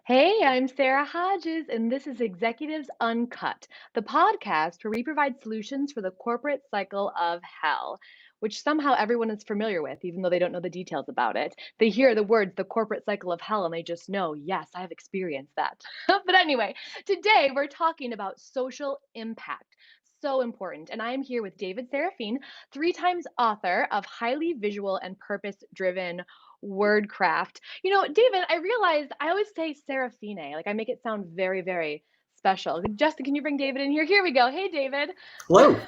Hey, I'm Sarah Hodges, and this is Executives Uncut, the podcast where we provide solutions for the corporate cycle of hell, which somehow everyone is familiar with, even though they don't know the details about it. They hear the words the corporate cycle of hell and they just know, yes, I have experienced that. But anyway, today we're talking about social impact. So important. And I am here with David Serafine, three times author of highly visual and purpose driven wordcraft. David, I realized I always say Serafine. Like I make it sound very, very special. Justin, can you bring David in here? Here we go. Hey, David. Hello.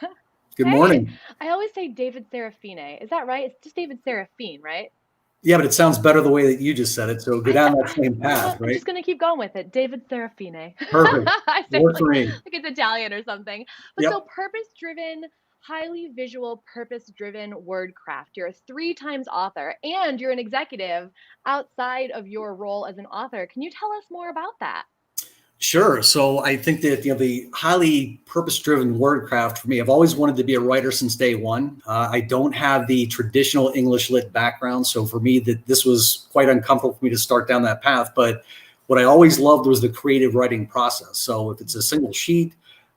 Good Hey, morning. I always say David Serafine. Is that right? It's just David Serafine, right? Yeah, but it sounds better the way that you just said it. So go I down said, that same you know path, what? I'm right? just gonna keep going with it. David Serafine. Perfect. I say it Works for me. like it's Italian or something. But so Yep. purpose-driven, highly visual, purpose-driven wordcraft. You're a three times author and you're an executive outside of your role as an author. Can you tell us more about that? Sure. So I think that the highly purpose-driven wordcraft for me, I've always wanted to be a writer since day one. I don't have the traditional English lit background, so for me that this was quite uncomfortable for me to start down that path. But what I always loved was the creative writing process. So if it's a single sheet,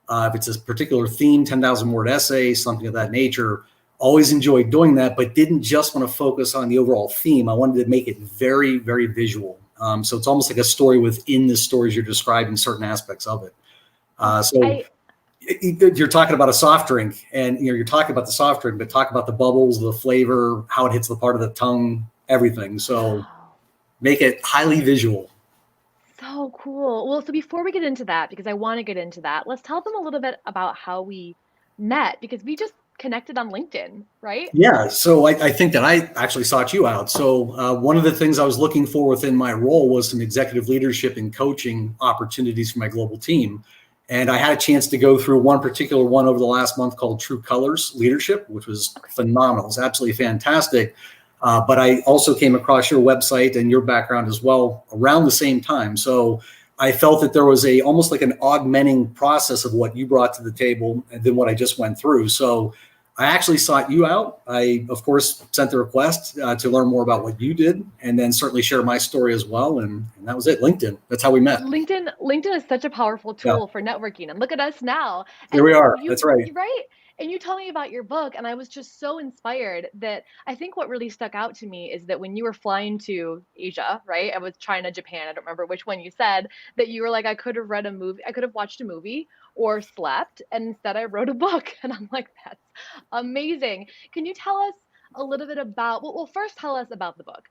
if it's a particular theme, 10,000 word essay, something of that nature, always enjoyed doing that, but didn't just want to focus on the overall theme. I wanted to make it very, very visual. So it's almost like a story within the stories you're describing certain aspects of it. Oh, So you're talking about a soft drink, and you're talking about the soft drink, but talk about the bubbles, the flavor, how it hits the part of the tongue, everything. So wow. make it highly visual. So cool. Well, so before we get into that, because I want to get into that, let's tell them a little bit about how we met because we just connected on LinkedIn, right? Yeah, so I think that I actually sought you out. So one of the things I was looking for within my role was some executive leadership and coaching opportunities for my global team. And I had a chance to go through one particular one over the last month called True Colors Leadership, which was Okay. phenomenal. It's absolutely fantastic. But I also came across your website and your background as well around the same time. So I felt that there was a almost like an augmenting process of what you brought to the table and then what I just went through. So I actually sought you out. I, of course, sent the request to learn more about what you did, and then certainly share my story as well. And that was it. LinkedIn. That's how we met. LinkedIn is such a powerful Yeah, tool for networking, and look at us now. here And we are. you That's right. you right? And you told me about your book, and I was just so inspired that I think what really stuck out to me is that when you were flying to Asia, right? I was China, Japan, I don't remember which one you said, that you were like, I could have read a movie, I could have watched a movie or slept, and instead I wrote a book. And I'm like, that's amazing. Can you tell us a little bit about, well, first tell us about the book,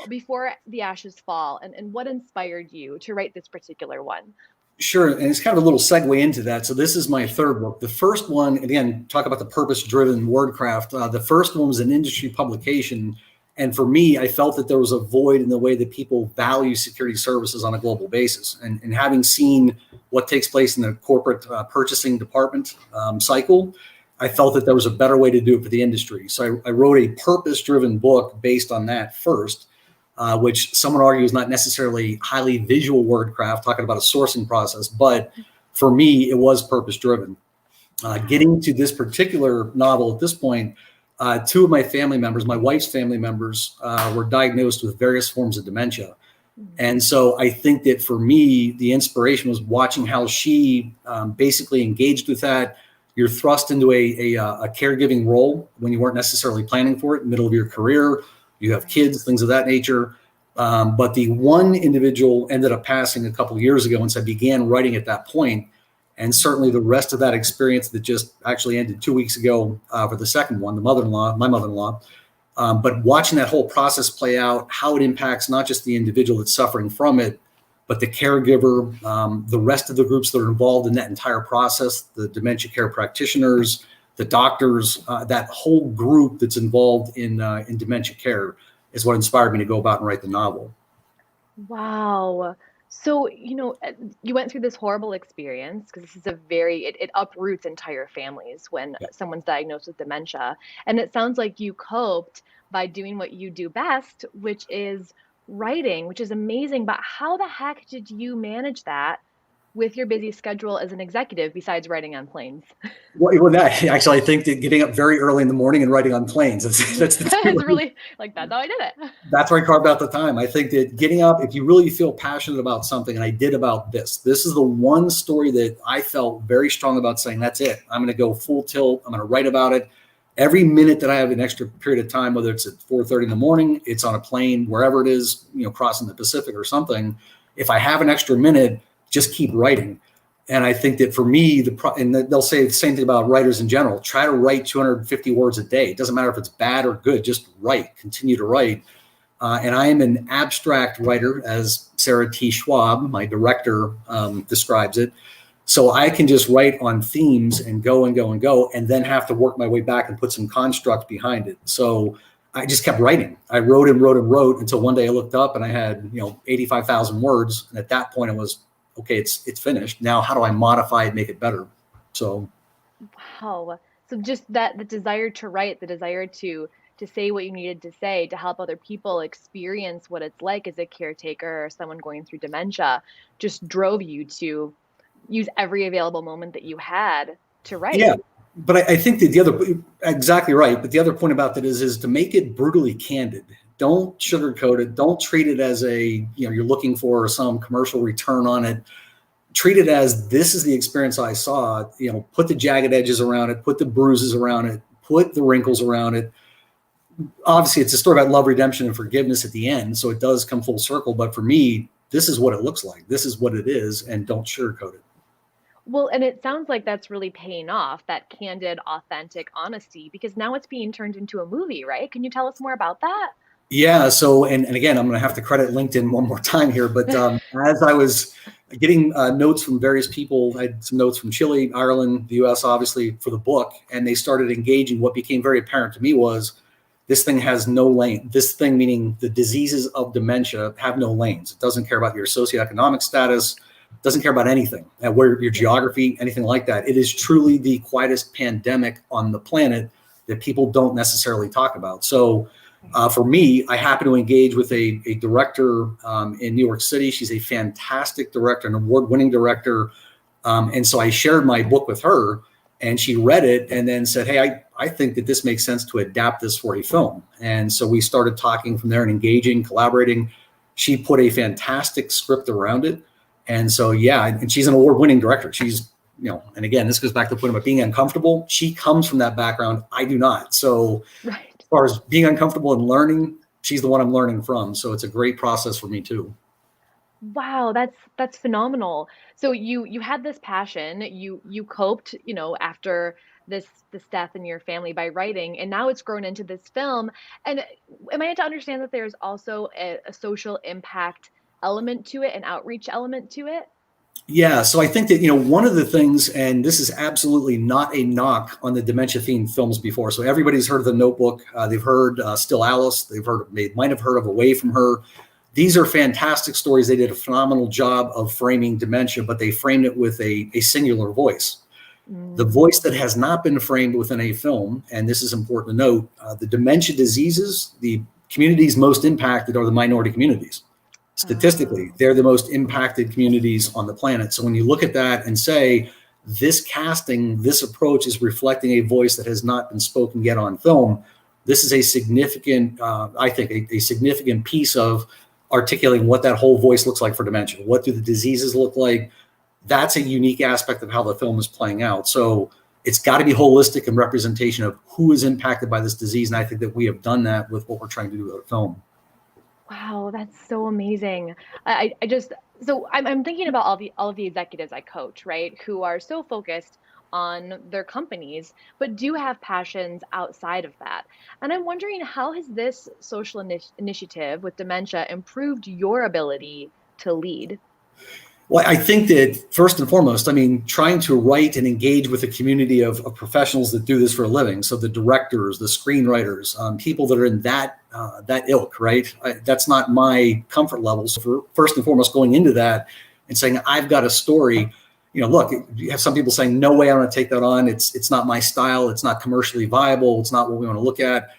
before the ashes fall, and what inspired you to write this particular one? Sure. And it's kind of a little segue into that. So this is my Sure. third book. The first one, again, talk about the purpose-driven wordcraft. The first one was an industry publication. And for me, I felt that there was a void in the way that people value security services on a global basis. And having seen what takes place in the corporate purchasing department cycle, I felt that there was a better way to do it for the industry. So I wrote a purpose-driven book based on that first, which some would argue is not necessarily highly visual wordcraft, talking about a sourcing process, but for me, it was purpose-driven. Wow. Getting to this particular novel at this point, two of my family members, my wife's family members, were diagnosed with various forms of dementia. Mm. And so I think that for me, the inspiration was watching how she basically engaged with that. You're thrust into a caregiving role when you weren't necessarily planning for it, middle of your career. You have Right. kids, things of that nature. But the one individual ended up passing a couple of years ago, and so I began writing at that point. And certainly the rest of that experience that just actually ended 2 weeks ago for the second one, my mother-in-law, but watching that whole process play out, how it impacts not just the individual that's suffering from it, but the caregiver, the rest of the groups that are involved in that entire process, the dementia care practitioners, the doctors, that whole group that's involved in dementia care is what inspired me to go about and write the novel. Wow. So, you went through this horrible experience because this is it uproots entire families when Yeah. someone's diagnosed with dementia. And it sounds like you coped by doing what you do best, which is writing, which is amazing. But how the heck did you manage that with your busy schedule as an executive besides writing on planes? Actually, I think that getting up very early in the morning and writing on planes, that's the It's two. really like that's how I did it. That's where I carved out the time. I think that getting up, if you really feel passionate about something, and I did about this is the one story that I felt very strong about saying, that's it. I'm going to go full tilt. I'm going to write about it. Every minute that I have an extra period of time, whether it's at 4:30 in the morning, it's on a plane, wherever it is, crossing the Pacific or something. If I have an extra minute, just keep writing. And I think that for me, and they'll say the same thing about writers in general, try to write 250 words a day. It doesn't matter if it's bad or good, just write, continue to write. And I am an abstract writer, as Sarah T. Schwab, my director, describes it. So I can just write on themes and go and go and go, and then have to work my way back and put some construct behind it. So I just kept writing. I wrote and wrote and wrote until one day I looked up and I had 85,000 words. And at that point it was, okay, it's finished. Now how do I modify it, make it better? So. Wow. So just that the desire to write, the desire to say what you needed to say to help other people experience what it's like as a caretaker or someone going through dementia just drove you to use every available moment that you had to write. Yeah, but I think that exactly right. But the other point about that is to make it brutally candid. Don't sugarcoat it. Don't treat it as you're looking for some commercial return on it. Treat it as, this is the experience I saw. Put the jagged edges around it, put the bruises around it, put the wrinkles around it. Obviously, it's a story about love, redemption, and forgiveness at the end, so it does come full circle. But for me, this is what it looks like. This is what it is, and don't sugarcoat it. Well, and it sounds like that's really paying off, that candid, authentic honesty, because now it's being turned into a movie, right? Can you tell us more about that? Yeah. So, and again, I'm going to have to credit LinkedIn one more time here, but as I was getting notes from various people, I had some notes from Chile, Ireland, the US, obviously, for the book, and they started engaging. What became very apparent to me was, this thing has no lane. This thing, meaning the diseases of dementia, have no lanes. It doesn't care about your socioeconomic status, doesn't care about anything, where your geography, anything like that. It is truly the quietest pandemic on the planet that people don't necessarily talk about. So for me, I happen to engage with a director in New York City. She's a fantastic director, an award-winning director. And so I shared my book with her, and she read it and then said, hey, I think that this makes sense to adapt this for a film. And so we started talking from there and engaging, collaborating. She put a fantastic script around it. And so, yeah, and she's an award-winning director. She's, and again, this goes back to the point about being uncomfortable. She comes from that background. I do not. So right. As far as being uncomfortable and learning, she's the one I'm learning from. So it's a great process for me too. Wow, that's phenomenal. So you had this passion, you coped, after this death in your family by writing, and now it's grown into this film. And am I to understand that there's also a social impact element to it, an outreach element to it? Yeah, so I think that, one of the things, and this is absolutely not a knock on the dementia-themed films before. So everybody's heard of The Notebook. They've heard Still Alice. They might have heard of Away from Her. These are fantastic stories. They did a phenomenal job of framing dementia, but they framed it with a singular voice. The voice that has not been framed within a film, and this is important to note, the dementia diseases, the communities most impacted are the minority communities. Statistically, they're the most impacted communities on the planet. So when you look at that and say, this casting, this approach is reflecting a voice that has not been spoken yet on film, this is a significant, I think, a significant piece of articulating what that whole voice looks like for dementia. What do the diseases look like? That's a unique aspect of how the film is playing out. So it's got to be holistic and representation of who is impacted by this disease. And I think that we have done that with what we're trying to do with the film. Wow, that's so amazing. So I'm thinking about all of the executives I coach, right, who are so focused on their companies, but do have passions outside of that. And I'm wondering, how has this social initiative with dementia improved your ability to lead? Well, I think that first and foremost, trying to write and engage with a community of professionals that do this for a living. So the directors, the screenwriters, people that are in that ilk, right? That's not my comfort level. So first and foremost, going into that and saying, I've got a story, look, you have some people saying, no way I want to take that on. It's not my style. It's not commercially viable. It's not what we want to look at.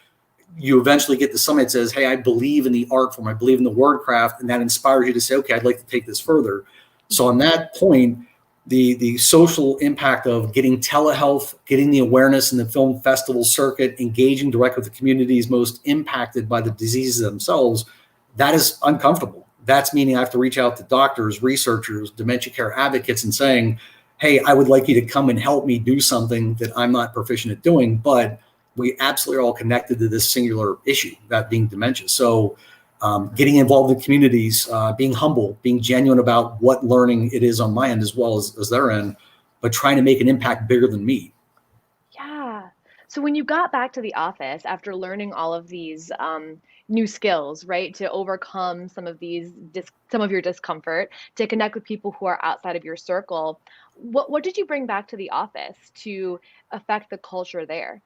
You eventually get to somebody that says, hey, I believe in the art form. I believe in the wordcraft. And that inspires you to say, okay, I'd like to take this further. So on that point, the social impact of getting telehealth, getting the awareness in the film festival circuit, engaging direct with the communities most impacted by the diseases themselves, that is uncomfortable. That's meaning I have to reach out to doctors, researchers, dementia care advocates and saying, hey, I would like you to come and help me do something that I'm not proficient at doing, but we absolutely are all connected to this singular issue, that being dementia. So getting involved in communities, being humble, being genuine about what learning it is on my end as well as their end, but trying to make an impact bigger than me. Yeah. So when you got back to the office after learning all of these new skills, right, to overcome some of some of your discomfort, to connect with people who are outside of your circle, what did you bring back to the office to affect the culture there?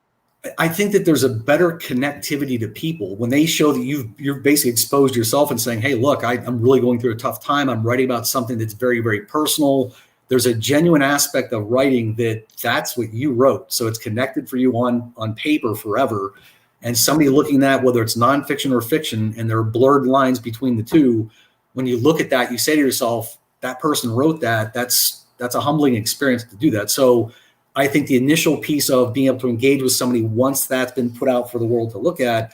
I think that there's a better connectivity to people when they show that you've basically exposed yourself and saying, hey, look, I'm really going through a tough time. I'm writing about something that's very, very personal. There's a genuine aspect of writing that's what you wrote. So it's connected for you on paper forever. And somebody looking at whether it's nonfiction or fiction, and there are blurred lines between the two, when you look at that, you say to yourself, that person wrote that. That's a humbling experience to do that. So I think the initial piece of being able to engage with somebody once that's been put out for the world to look at,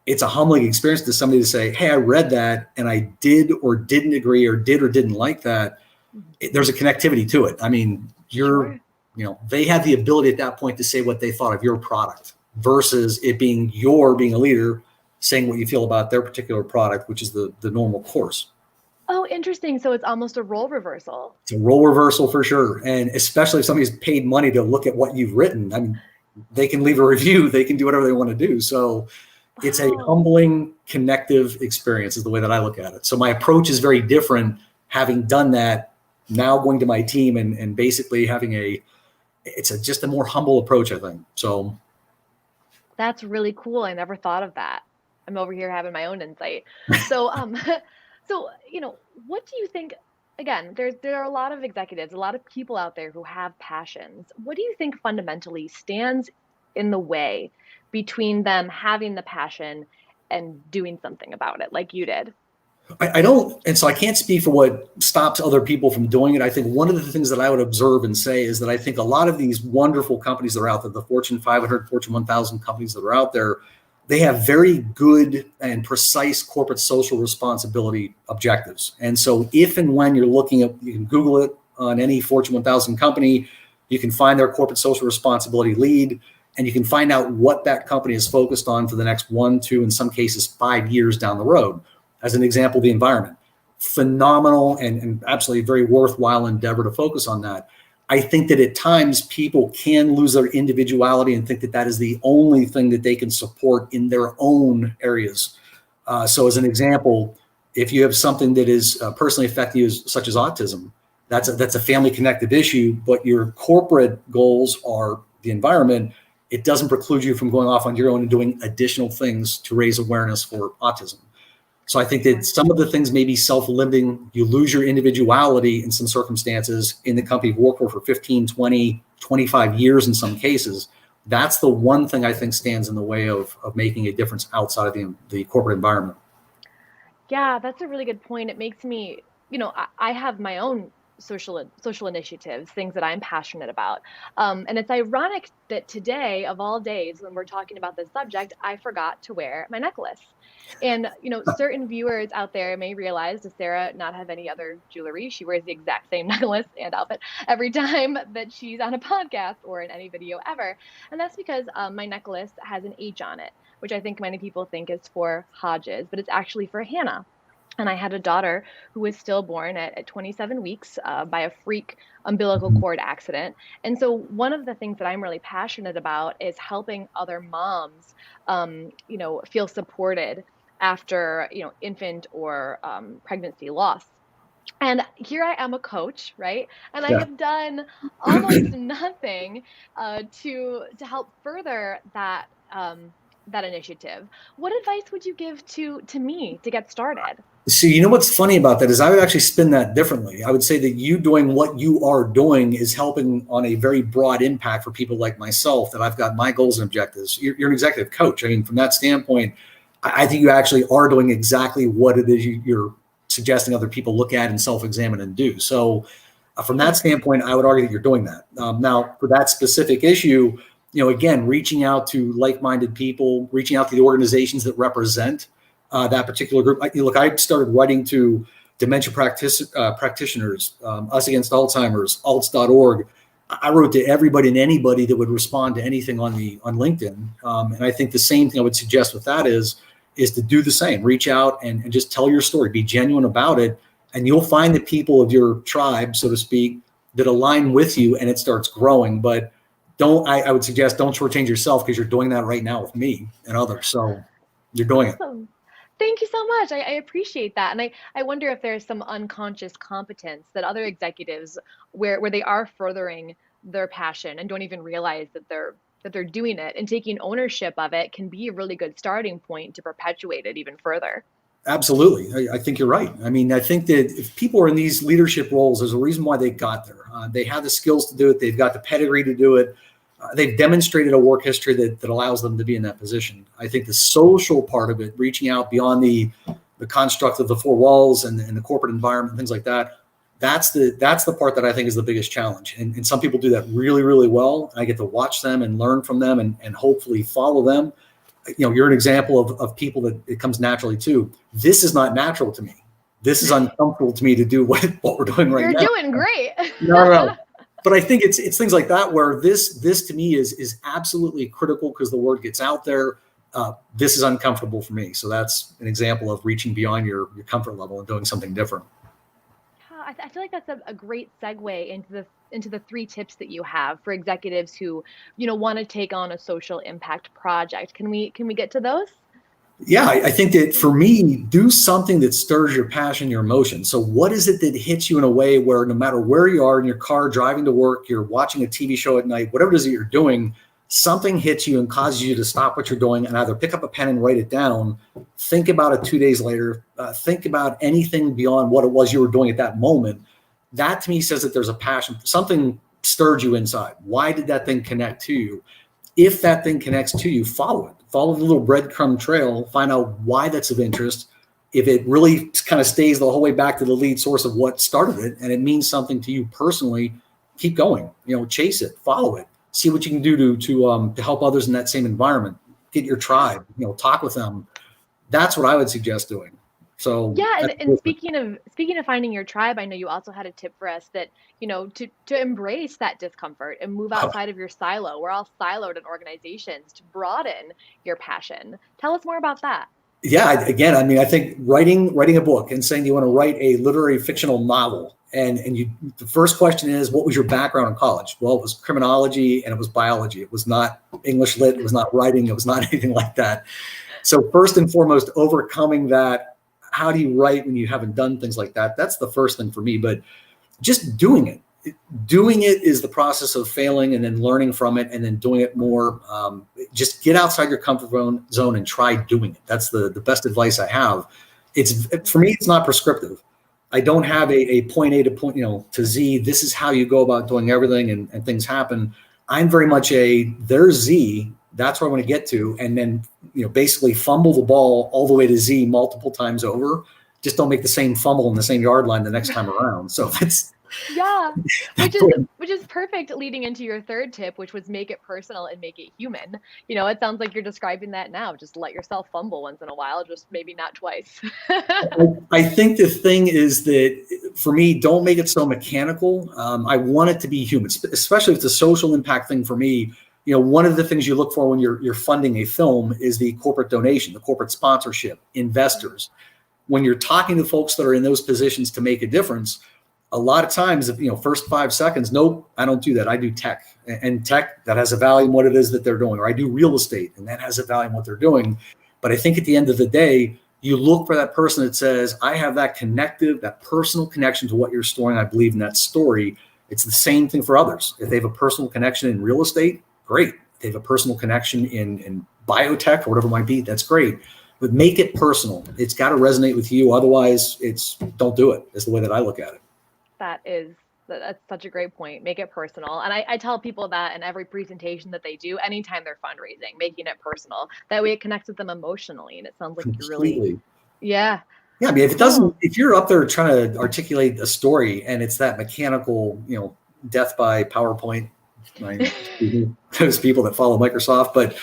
it's a humbling experience to somebody to say, hey, I read that and I did or didn't agree or did or didn't like that. There's a connectivity to it. I mean, they have the ability at that point to say what they thought of your product versus it being being a leader saying what you feel about their particular product, which is the normal course. Oh, interesting. So it's almost a role reversal. It's a role reversal for sure. And especially if somebody's paid money to look at what you've written, I mean, they can leave a review, they can do whatever they want to do. So it's a humbling, connective experience is the way that I look at it. So my approach is very different. Having done that, now going to my team and basically having just a more humble approach, I think. So that's really cool. I never thought of that. I'm over here having my own insight. So, so, what do you think? Again, there are a lot of executives, a lot of people out there who have passions. What do you think fundamentally stands in the way between them having the passion and doing something about it, like you did? I don't, and so I can't speak for what stops other people from doing it. I think one of the things that I would observe and say is that I think a lot of these wonderful companies that are out there, the Fortune 500, Fortune 1000 companies that are out there, they have very good and precise corporate social responsibility objectives. And so if and when you're looking at, you can Google it on any Fortune 1000 company, you can find their corporate social responsibility lead, and you can find out what that company is focused on for the next 1, 2, in some cases 5 years down the road. As an example, the environment, phenomenal and absolutely very worthwhile endeavor to focus on that. I think that at times people can lose their individuality and think that that is the only thing that they can support in their own areas. So as an example, if you have something that is personally affecting you, such as autism, that's a family connected issue, but your corporate goals are the environment, it doesn't preclude you from going off on your own and doing additional things to raise awareness for autism. So I think that some of the things may be self-limiting. You lose your individuality in some circumstances in the company you've worked for 15, 20, 25 years in some cases. That's the one thing I think stands in the way of making a difference outside of the corporate environment. Yeah, that's a really good point. It makes me, I have my own social initiatives, things that I'm passionate about. And it's ironic that today, of all days, when we're talking about this subject, I forgot to wear my necklace. And, certain viewers out there may realize, does Sarah not have any other jewelry? She wears the exact same necklace and outfit every time that she's on a podcast or in any video ever. And that's because my necklace has an H on it, which I think many people think is for Hodges, but it's actually for Hannah. And I had a daughter who was stillborn at 27 weeks by a freak umbilical cord accident. And so one of the things that I'm really passionate about is helping other moms, feel supported after, infant or pregnancy loss. And here I am, a coach, right? And I have done almost nothing to help further that that initiative. What advice would you give to me to get started? See, what's funny about that is I would actually spin that differently. I would say that you doing what you are doing is helping on a very broad impact for people like myself, that I've got my goals and objectives. You're an executive coach. I mean, from that standpoint, I think you actually are doing exactly what it is you're suggesting other people look at and self-examine and do. So from that standpoint, I would argue that you're doing that. Now, for that specific issue, again, reaching out to like-minded people, reaching out to the organizations that represent that particular group. Look, I started writing to dementia practitioners, Us Against Alzheimer's, alts.org. I wrote to everybody and anybody that would respond to anything on LinkedIn. And I think the same thing I would suggest with that is to do the same. Reach out and just tell your story. Be genuine about it. And you'll find the people of your tribe, so to speak, that align with you, and it starts growing. But I would suggest don't shortchange yourself, because you're doing that right now with me and others. So you're doing it. Awesome. Thank you so much. I appreciate that. And I wonder if there's some unconscious competence that other executives where they are furthering their passion and don't even realize that they're doing it, and taking ownership of it can be a really good starting point to perpetuate it even further. Absolutely. I think you're right. I mean, I think that if people are in these leadership roles, there's a reason why they got there. They have the skills to do it. They've got the pedigree to do it. They've demonstrated a work history that allows them to be in that position. I think the social part of it, reaching out beyond the construct of the four walls and the corporate environment, things like that, that's the part that I think is the biggest challenge. And some people do that really, really well. I get to watch them and learn from them and hopefully follow them. You're an example of people that it comes naturally to. This is not natural to me. This is uncomfortable to me to do what we're doing right now. You're doing great. No. But I think it's things like that where this to me is absolutely critical, because the word gets out there. This is uncomfortable for me. So that's an example of reaching beyond your comfort level and doing something different. I feel like that's a great segue into the 3 tips that you have for executives who, want to take on a social impact project. Can we get to those? Yeah, I think that for me, do something that stirs your passion, your emotion. So what is it that hits you in a way where no matter where you are in your car, driving to work, you're watching a TV show at night, whatever it is that you're doing, something hits you and causes you to stop what you're doing and either pick up a pen and write it down, think about it 2 days later, think about anything beyond what it was you were doing at that moment. That to me says that there's a passion. Something stirred you inside. Why did that thing connect to you? If that thing connects to you, follow it. Follow the little breadcrumb trail, find out why that's of interest. If it really kind of stays the whole way back to the lead source of what started it, and it means something to you personally, keep going, chase it, follow it, see what you can do to help others in that same environment, get your tribe, talk with them. That's what I would suggest doing. So yeah, and speaking of finding your tribe, I know you also had a tip for us that, to embrace that discomfort and move outside of your silo. We're all siloed in organizations, to broaden your passion. Tell us more about that. Yeah, again, I mean, I think writing a book and saying you want to write a literary fictional novel, and the first question is, what was your background in college? Well, it was criminology and it was biology. It was not English lit. It was not writing. It was not anything like that. So first and foremost, overcoming that. How do you write when you haven't done things like that? That's the first thing for me, but just doing it. Doing it is the process of failing and then learning from it and then doing it more. Just get outside your comfort zone and try doing it. That's the best advice I have. For me, it's not prescriptive. I don't have a point A to point, to Z. This is how you go about doing everything and things happen. I'm very much there's Z. That's where I want to get to. And then, basically fumble the ball all the way to Z multiple times over. Just don't make the same fumble in the same yard line the next time around. So that's, yeah, which is perfect leading into your third tip, which was make it personal and make it human. It sounds like you're describing that now. Just let yourself fumble once in a while, just maybe not twice. I think the thing is that for me, don't make it so mechanical. I want it to be human, especially if it's a social impact thing for me. One of the things you look for when you're funding a film is the corporate donation, the corporate sponsorship, investors. When you're talking to folks that are in those positions to make a difference, a lot of times, first 5 seconds, nope, I don't do that. I do tech, and tech that has a value in what it is that they're doing, or I do real estate and that has a value in what they're doing. But I think at the end of the day, you look for that person that says, I have that that personal connection to what you're storing. I believe in that story. It's the same thing for others. If they have a personal connection in real estate, great. If they have a personal connection in biotech or whatever it might be, that's great. But make it personal. It's got to resonate with you. Otherwise, don't do it. Is the way that I look at it. That's such a great point. Make it personal. And I tell people that in every presentation that they do, anytime they're fundraising, making it personal. That way it connects with them emotionally. And it sounds like Completely. yeah. Yeah, I mean, Oh, if you're up there trying to articulate a story and it's that mechanical, death by PowerPoint, excuse me, those people that follow Microsoft, but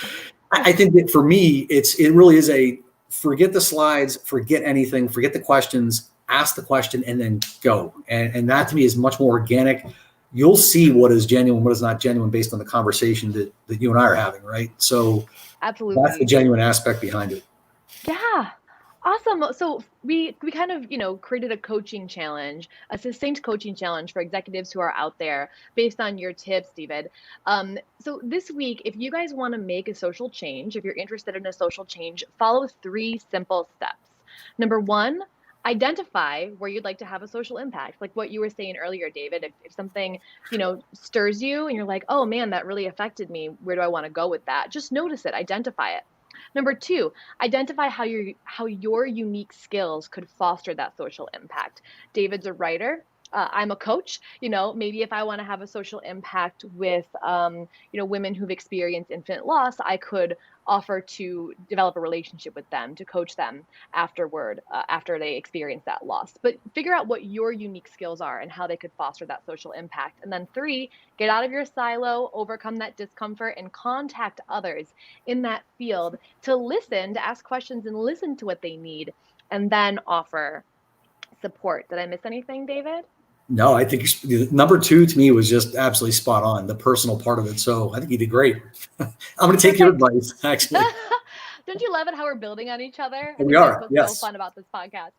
I think that for me, it really is a forget the slides, forget anything, forget the questions, ask the question, and then go. And that to me is much more organic. You'll see what is genuine, what is not genuine based on the conversation that you and I are having, right? So that's the absolutely. genuine aspect behind it. Yeah. Awesome. So we kind of, created a coaching challenge, a succinct coaching challenge for executives who are out there based on your tips, David. So this week, if you guys want to make a social change, if you're interested in a social change, follow 3 simple steps. Number one, identify where you'd like to have a social impact. Like what you were saying earlier, David, if something, stirs you and you're like, oh man, that really affected me. Where do I want to go with that? Just notice it, identify it. Number two, identify how your unique skills could foster that social impact. David's a writer. I'm a coach. Maybe if I want to have a social impact with, women who've experienced infant loss, I could offer to develop a relationship with them, to coach them after they experience that loss. But figure out what your unique skills are and how they could foster that social impact. And then three, get out of your silo, overcome that discomfort, and contact others in that field to listen, to ask questions and listen to what they need, and then offer support. Did I miss anything, David? No, I think number two to me was just absolutely spot on, the personal part of it. So I think you did great. I'm going to take your Perfect. advice, actually. Don't you love it how we're building on each other? I We think that's are, what's so yes. fun about this podcast.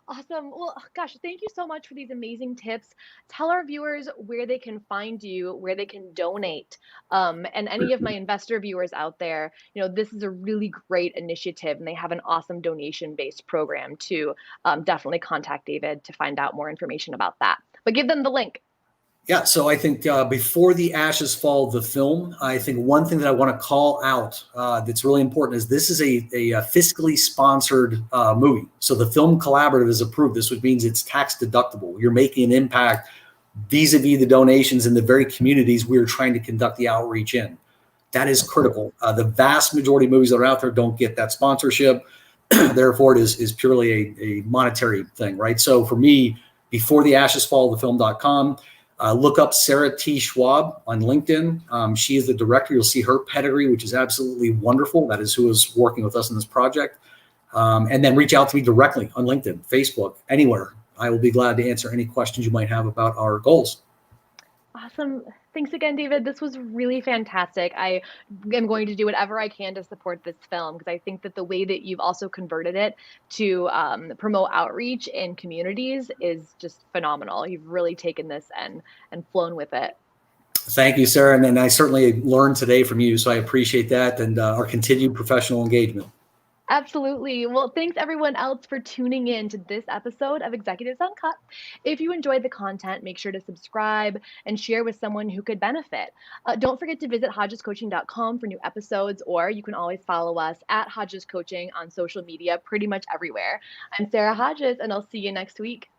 Awesome. Well, gosh, thank you so much for these amazing tips. Tell our viewers where they can find you, where they can donate. And any of my investor viewers out there, this is a really great initiative and they have an awesome donation based program too. Definitely contact David to find out more information about that. But give them the link. Yeah, so I think before the ashes fall, the film. I think one thing that I want to call out that's really important is this is a fiscally sponsored movie. So the film collaborative is approved. This which means it's tax deductible. You're making an impact vis-a-vis the donations in the very communities we're trying to conduct the outreach in. That is critical. The vast majority of movies that are out there don't get that sponsorship. Therefore, it is purely a monetary thing, right? So for me, before the ashes fall, the film.com. Look up Sarah T. Schwab on LinkedIn. She is the director. You'll see her pedigree, which is absolutely wonderful. That is who is working with us in this project. And then reach out to me directly on LinkedIn, Facebook, anywhere. I will be glad to answer any questions you might have about our goals. Awesome. Thanks again, David. This was really fantastic. I am going to do whatever I can to support this film because I think that the way that you've also converted it to promote outreach in communities is just phenomenal. You've really taken this and flown with it. Thank you, Sarah. And I certainly learned today from you. So I appreciate that and our continued professional engagement. Absolutely. Well, thanks everyone else for tuning in to this episode of Executives Uncut. If you enjoyed the content, make sure to subscribe and share with someone who could benefit. Don't forget to visit hodgescoaching.com for new episodes, or you can always follow us at Hodges Coaching on social media, pretty much everywhere. I'm Sarah Hodges, and I'll see you next week.